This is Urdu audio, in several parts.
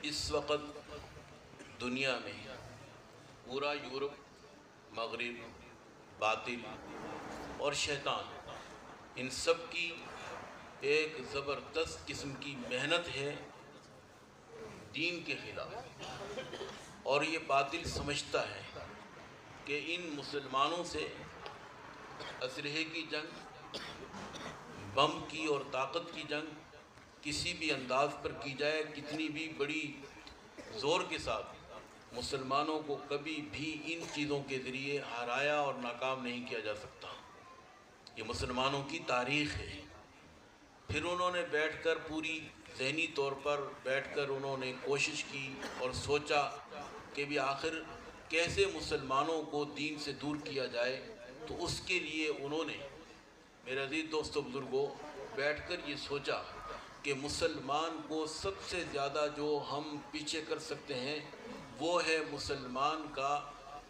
اس وقت دنیا میں پورا یورپ، مغرب، باطل اور شیطان، ان سب کی ایک زبردست قسم کی محنت ہے دین کے خلاف، اور یہ باطل سمجھتا ہے کہ ان مسلمانوں سے اسلحے کی جنگ، بم کی اور طاقت کی جنگ کسی بھی انداز پر کی جائے، کتنی بھی بڑی زور کے ساتھ، مسلمانوں کو کبھی بھی ان چیزوں کے ذریعے ہرایا اور ناکام نہیں کیا جا سکتا۔ یہ مسلمانوں کی تاریخ ہے۔ پھر انہوں نے بیٹھ کر پوری ذہنی طور پر بیٹھ کر انہوں نے کوشش کی اور سوچا کہ بھی آخر کیسے مسلمانوں کو دین سے دور کیا جائے، تو اس کے لیے انہوں نے، میرے عزیز دوستو بزرگوں، بیٹھ کر یہ سوچا کہ مسلمان کو سب سے زیادہ جو ہم پیچھے کر سکتے ہیں وہ ہے مسلمان کا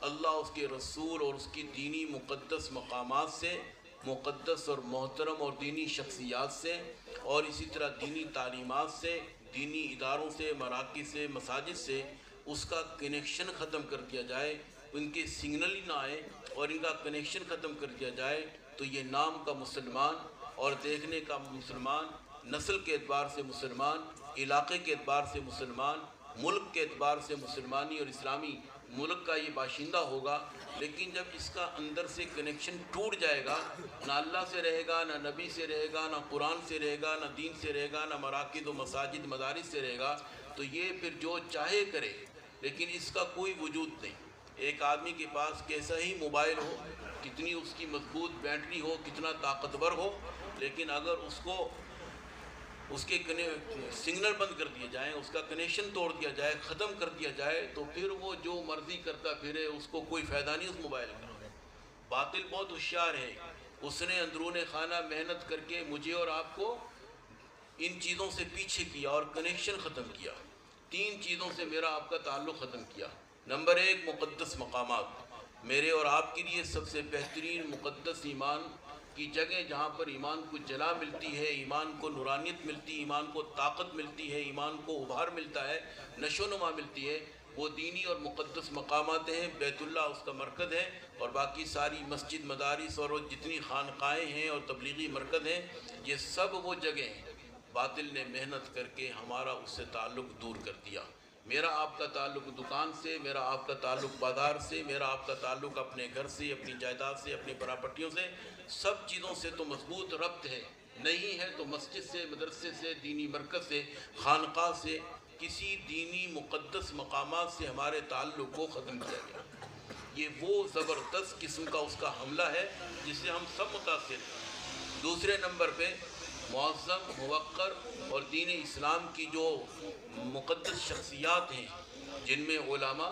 اللہ، اس کے رسول اور اس کی دینی مقدس مقامات سے، مقدس اور محترم اور دینی شخصیات سے، اور اسی طرح دینی تعلیمات سے، دینی اداروں سے، مراکز سے، مساجد سے اس کا کنیکشن ختم کر دیا جائے، ان کے سگنل ہی نہ آئے اور ان کا کنیکشن ختم کر دیا جائے، تو یہ نام کا مسلمان اور دیکھنے کا مسلمان، نسل کے اعتبار سے مسلمان، علاقے کے اعتبار سے مسلمان، ملک کے اعتبار سے مسلمانی اور اسلامی ملک کا یہ باشندہ ہوگا، لیکن جب اس کا اندر سے کنیکشن ٹوٹ جائے گا، نہ اللہ سے رہے گا، نہ نبی سے رہے گا، نہ قرآن سے رہے گا، نہ دین سے رہے گا، نہ مراکز و مساجد مدارس سے رہے گا، تو یہ پھر جو چاہے کرے، لیکن اس کا کوئی وجود نہیں۔ ایک آدمی کے پاس کیسا ہی موبائل ہو، کتنی اس کی مضبوط بیٹری ہو، کتنا طاقتور ہو، لیکن اگر اس کو اس کے سگنل بند کر دیے جائیں، اس کا کنیکشن توڑ دیا جائے، ختم کر دیا جائے، تو پھر وہ جو مرضی کرتا پھرے، اس کو کوئی فائدہ نہیں اس موبائل کا۔ باطل بہت ہوشیار ہے، اس نے اندرون خانہ محنت کر کے مجھے اور آپ کو ان چیزوں سے پیچھے کیا اور کنیکشن ختم کیا۔ تین چیزوں سے میرا آپ کا تعلق ختم کیا۔ نمبر ایک، مقدس مقامات۔ میرے اور آپ کے لیے سب سے بہترین مقدس ایمان کی جگہ، جہاں پر ایمان کو جلا ملتی ہے، ایمان کو نورانیت ملتی ہے، ایمان کو طاقت ملتی ہے، ایمان کو ابھار ملتا ہے، نشو و نما ملتی ہے، وہ دینی اور مقدس مقامات ہیں۔ بیت اللہ اس کا مرکز ہے، اور باقی ساری مسجد، مدارس اور جتنی خانقاہیں ہیں اور تبلیغی مرکز ہیں، یہ سب وہ جگہ ہیں۔ باطل نے محنت کر کے ہمارا اس سے تعلق دور کر دیا۔ میرا آپ کا تعلق دکان سے، میرا آپ کا تعلق بازار سے، میرا آپ کا تعلق اپنے گھر سے، اپنی جائیداد سے، اپنی پراپرٹیوں سے، سب چیزوں سے تو مضبوط ربط ہے، نہیں ہے تو مسجد سے، مدرسے سے، دینی مرکز سے، خانقاہ سے، کسی دینی مقدس مقامات سے ہمارے تعلق کو ختم کیا گیا۔ یہ وہ زبردست قسم کا اس کا حملہ ہے جس سے ہم سب متاثر ہیں۔ دوسرے نمبر پہ معظم، موقر اور دین اسلام کی جو مقدس شخصیات ہیں، جن میں علماء،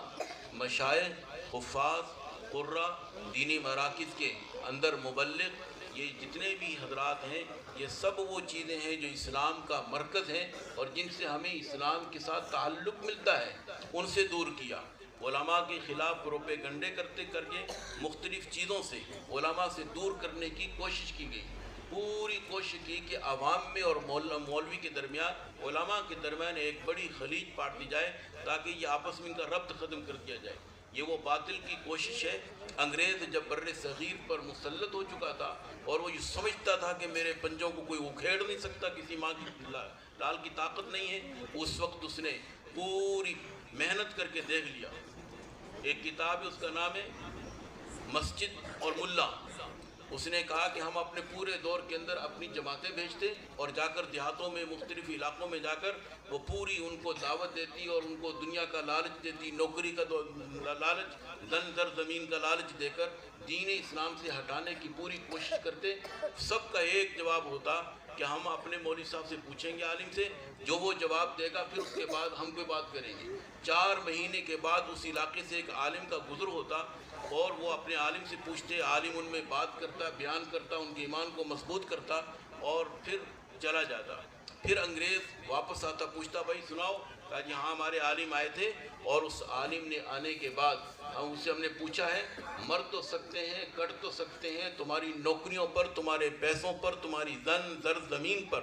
مشائخ، حفاظ، قراء، دینی مراکز کے اندر مبلغ، یہ جتنے بھی حضرات ہیں، یہ سب وہ چیزیں ہیں جو اسلام کا مرکز ہیں اور جن سے ہمیں اسلام کے ساتھ تعلق ملتا ہے، ان سے دور کیا۔ علماء کے خلاف پروپیگنڈے کرتے کر کے مختلف چیزوں سے علماء سے دور کرنے کی کوشش کی گئی۔ پوری کوشش کی کہ عوام میں اور مولوی کے درمیان، علماء کے درمیان ایک بڑی خلیج پاٹ دی جائے تاکہ یہ آپس میں ان کا ربط ختم کر دیا جائے۔ یہ وہ باطل کی کوشش ہے۔ انگریز جب بر صغیر پر مسلط ہو چکا تھا اور وہ یہ سمجھتا تھا کہ میرے پنجوں کو کوئی اکھیڑ نہیں سکتا، کسی ماں کی لال کی طاقت نہیں ہے، اس وقت اس نے پوری محنت کر کے دیکھ لیا۔ ایک کتاب ہے، اس کا نام ہے مسجد اور ملا۔ اس نے کہا کہ ہم اپنے پورے دور کے اندر اپنی جماعتیں بھیجتے اور جا کر دیہاتوں میں، مختلف علاقوں میں جا کر وہ پوری ان کو دعوت دیتی اور ان کو دنیا کا لالچ دیتی، نوکری کا لالچ، دن در زمین کا لالچ دے کر دین اسلام سے ہٹانے کی پوری کوشش کرتے۔ سب کا ایک جواب ہوتا کہ ہم اپنے مولوی صاحب سے پوچھیں گے، عالم سے، جو وہ جواب دے گا پھر اس کے بعد ہم کوئی بات کریں گے۔ 4 مہینے کے بعد اس علاقے سے ایک عالم کا گزر ہوتا اور وہ اپنے عالم سے پوچھتے، عالم ان میں بات کرتا، بیان کرتا، ان کے ایمان کو مضبوط کرتا اور پھر چلا جاتا۔ پھر انگریز واپس آتا، پوچھتا، بھائی سناؤ؟ کہا جی ہاں، ہمارے عالم آئے تھے، اور اس عالم نے آنے کے بعد ہم نے پوچھا ہے، مر تو سکتے ہیں، کٹ تو سکتے ہیں، تمہاری نوکریوں پر، تمہارے پیسوں پر، تمہاری زن زر زمین پر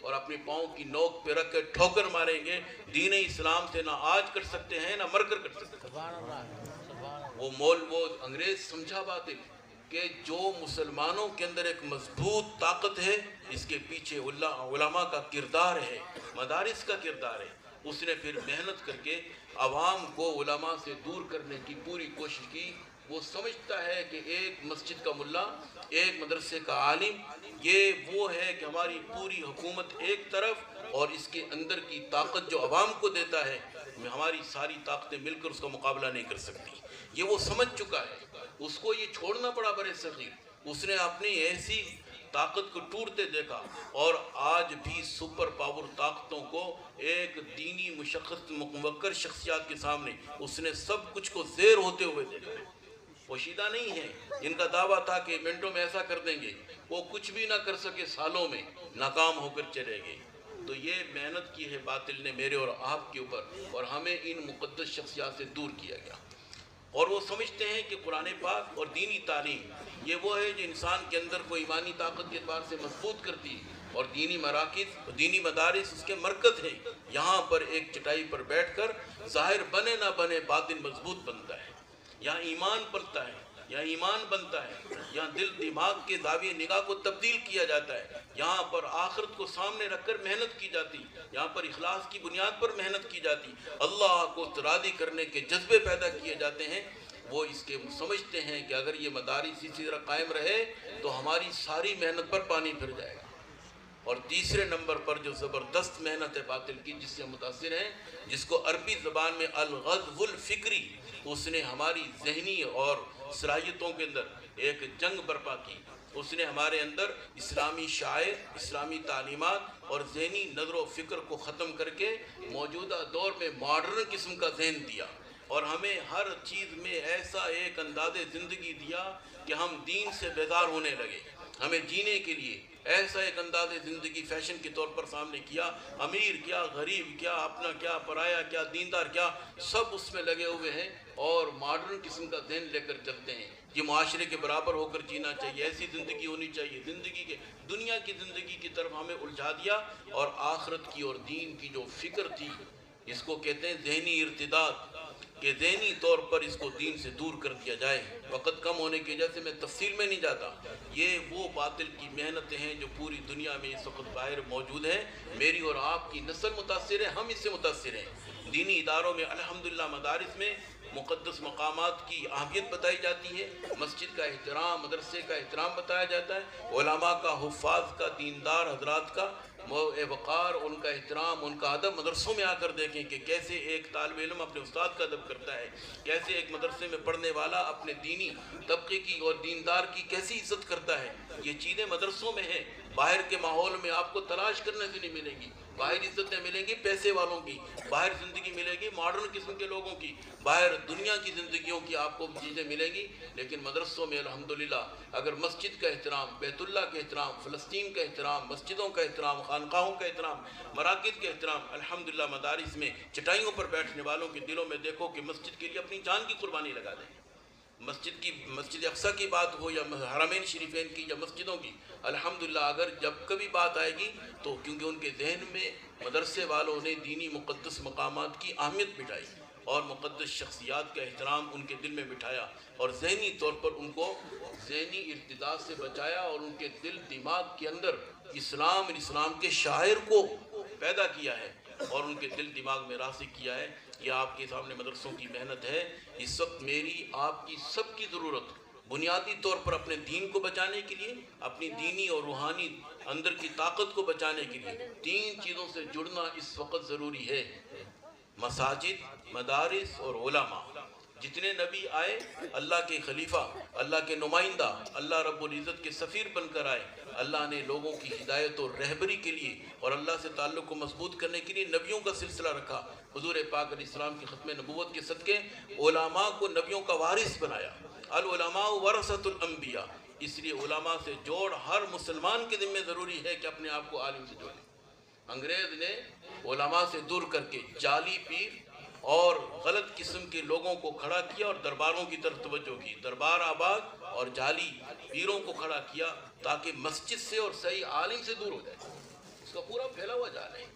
اور اپنے پاؤں کی نوک پہ رکھ کے ٹھوکر ماریں گے. دین اسلام سے نہ آج کر سکتے ہیں نہ مر کر سکتے ہیں. وہ انگریز سمجھا باطل کہ جو مسلمانوں کے اندر ایک مضبوط طاقت ہے اس کے پیچھے علماء کا کردار ہے, مدارس کا کردار ہے. اس نے پھر محنت کر کے عوام کو علماء سے دور کرنے کی پوری کوشش کی. وہ سمجھتا ہے کہ ایک مسجد کا ملا, ایک مدرسے کا عالم, یہ وہ ہے کہ ہماری پوری حکومت ایک طرف اور اس کے اندر کی طاقت جو عوام کو دیتا ہے ہماری ساری طاقتیں مل کر اس کا مقابلہ نہیں کر سکتی. یہ وہ سمجھ چکا ہے. اس کو یہ چھوڑنا پڑا برے صغیر. اس نے اپنی ایسی طاقت کو ٹوٹتے دیکھا اور آج بھی سپر پاور طاقتوں کو ایک دینی مشخص موقر شخصیات کے سامنے اس نے سب کچھ کو زیر ہوتے ہوئے دیکھا. پوشیدہ نہیں ہے. ان کا دعویٰ تھا کہ منٹوں میں ایسا کر دیں گے, وہ کچھ بھی نہ کر سکے, سالوں میں ناکام ہو کر چلے گئے. تو یہ محنت کی ہے باطل نے میرے اور آپ کے اوپر, اور ہمیں ان مقدس شخصیات سے دور کیا گیا. اور وہ سمجھتے ہیں کہ قرآن پاک اور دینی تعلیم یہ وہ ہے جو انسان کے اندر کو ایمانی طاقت کے اعتبار سے مضبوط کرتی ہے, اور دینی مراکز, دینی مدارس اس کے مرکز ہے. یہاں پر ایک چٹائی پر بیٹھ کر ظاہر بنے نہ بنے باطن مضبوط بنتا ہے. یہاں ایمان پلتا ہے, یہاں ایمان بنتا ہے, یہاں دل دماغ کے زاویہ نگاہ کو تبدیل کیا جاتا ہے. یہاں پر آخرت کو سامنے رکھ کر محنت کی جاتی, یہاں پر اخلاص کی بنیاد پر محنت کی جاتی, اللہ کو راضی کرنے کے جذبے پیدا کیے جاتے ہیں. وہ اس کے سمجھتے ہیں کہ اگر یہ مدارس اسی طرح قائم رہے تو ہماری ساری محنت پر پانی پھر جائے گا. اور تیسرے نمبر پر جو زبردست محنت ہے باطل کی جس سے متاثر ہیں, جس کو عربی زبان میں الغزو الفکری, اس نے ہماری ذہنی اور صلاحیتوں کے اندر ایک جنگ برپا کی. اس نے ہمارے اندر اسلامی شاعر, اسلامی تعلیمات اور ذہنی نظر و فکر کو ختم کر کے موجودہ دور میں ماڈرن قسم کا ذہن دیا, اور ہمیں ہر چیز میں ایسا ایک انداز زندگی دیا کہ ہم دین سے بیزار ہونے لگے. ہمیں جینے کے لیے ایسا ایک انداز زندگی فیشن کے طور پر سامنے کیا. امیر کیا, غریب کیا, اپنا کیا, پرایا کیا, دیندار کیا, سب اس میں لگے ہوئے ہیں اور ماڈرن قسم کا ذہن لے کر چلتے ہیں. یہ معاشرے کے برابر ہو کر جینا چاہیے, ایسی زندگی ہونی چاہیے. زندگی کے دنیا کی زندگی کی طرف ہمیں الجھا دیا, اور آخرت کی اور دین کی جو فکر تھی اس کو کہتے ہیں ذہنی ارتداد, کہ ذہنی طور پر اس کو دین سے دور کر دیا جائے. وقت کم ہونے کی وجہ سے میں تفصیل میں نہیں جاتا. یہ وہ باطل کی محنتیں ہیں جو پوری دنیا میں اس وقت باہر موجود ہیں. میری اور آپ کی نسل متاثر ہے, ہم اس سے متاثر ہیں. دینی اداروں میں الحمدللہ مدارس میں مقدس مقامات کی اہمیت بتائی جاتی ہے, مسجد کا احترام, مدرسے کا احترام بتایا جاتا ہے, علماء کا, حفاظ کا, دیندار حضرات کا وقار, ان کا احترام, ان کا ادب. مدرسوں میں آ کر دیکھیں کہ کیسے ایک طالب علم اپنے استاد کا ادب کرتا ہے, کیسے ایک مدرسے میں پڑھنے والا اپنے دینی طبقے کی اور دیندار کی کیسی عزت کرتا ہے. یہ چیزیں مدرسوں میں ہیں. باہر کے ماحول میں آپ کو تلاش کرنے سے نہیں ملیں گی. باہر عزتیں ملیں گی پیسے والوں کی, باہر زندگی ملے گی ماڈرن قسم کے لوگوں کی, باہر دنیا کی زندگیوں کی آپ کو چیزیں ملیں گی. لیکن مدرسوں میں الحمدللہ اگر مسجد کا احترام, بیت اللہ کا احترام, فلسطین کا احترام, مسجدوں کا احترام, خانقاہوں کا احترام, مراکز کا احترام, الحمدللہ مدارس میں چٹائیوں پر بیٹھنے والوں کے دلوں میں دیکھو کہ مسجد کے لیے اپنی جان کی قربانی لگا دیں. مسجد اقصیٰ کی بات ہو یا حرمین شریفین کی یا مسجدوں کی, الحمدللہ اگر جب کبھی بات آئے گی تو کیونکہ ان کے ذہن میں مدرسے والوں نے دینی مقدس مقامات کی اہمیت بٹھائی اور مقدس شخصیات کا احترام ان کے دل میں بٹھایا, اور ذہنی طور پر ان کو ذہنی ارتداد سے بچایا, اور ان کے دل دماغ کے اندر اسلام کے شاعر کو پیدا کیا ہے اور ان کے دل دماغ میں راسخ کیا ہے. یہ آپ کے سامنے مدرسوں کی محنت ہے. اس وقت میری آپ کی سب کی ضرورت بنیادی طور پر اپنے دین کو بچانے کے لیے, اپنی دینی اور روحانی اندر کی طاقت کو بچانے کے لیے 3 چیزوں سے جڑنا اس وقت ضروری ہے: مساجد, مدارس اور علماء. جتنے نبی آئے اللہ کے خلیفہ, اللہ کے نمائندہ, اللہ رب العزت کے سفیر بن کر آئے. اللہ نے لوگوں کی ہدایت اور رہبری کے لیے اور اللہ سے تعلق کو مضبوط کرنے کے لیے نبیوں کا سلسلہ رکھا. حضور پاک علیہ السلام کی ختم نبوت کے صدقے علماء کو نبیوں کا وارث بنایا. العلماء ورثۃ الانبیاء. اس لیے علماء سے جوڑ ہر مسلمان کے ذمہ ضروری ہے کہ اپنے آپ کو عالم سے جوڑے. انگریز نے علماء سے دور کر کے جعلی پیر اور غلط قسم کے لوگوں کو کھڑا کیا اور درباروں کی طرف توجہ کی. دربار آباد اور جعلی پیروں کو کھڑا کیا تاکہ مسجد سے اور صحیح عالم سے دور ہو جائے. اس کا پورا پھیلا ہوا جال ہے.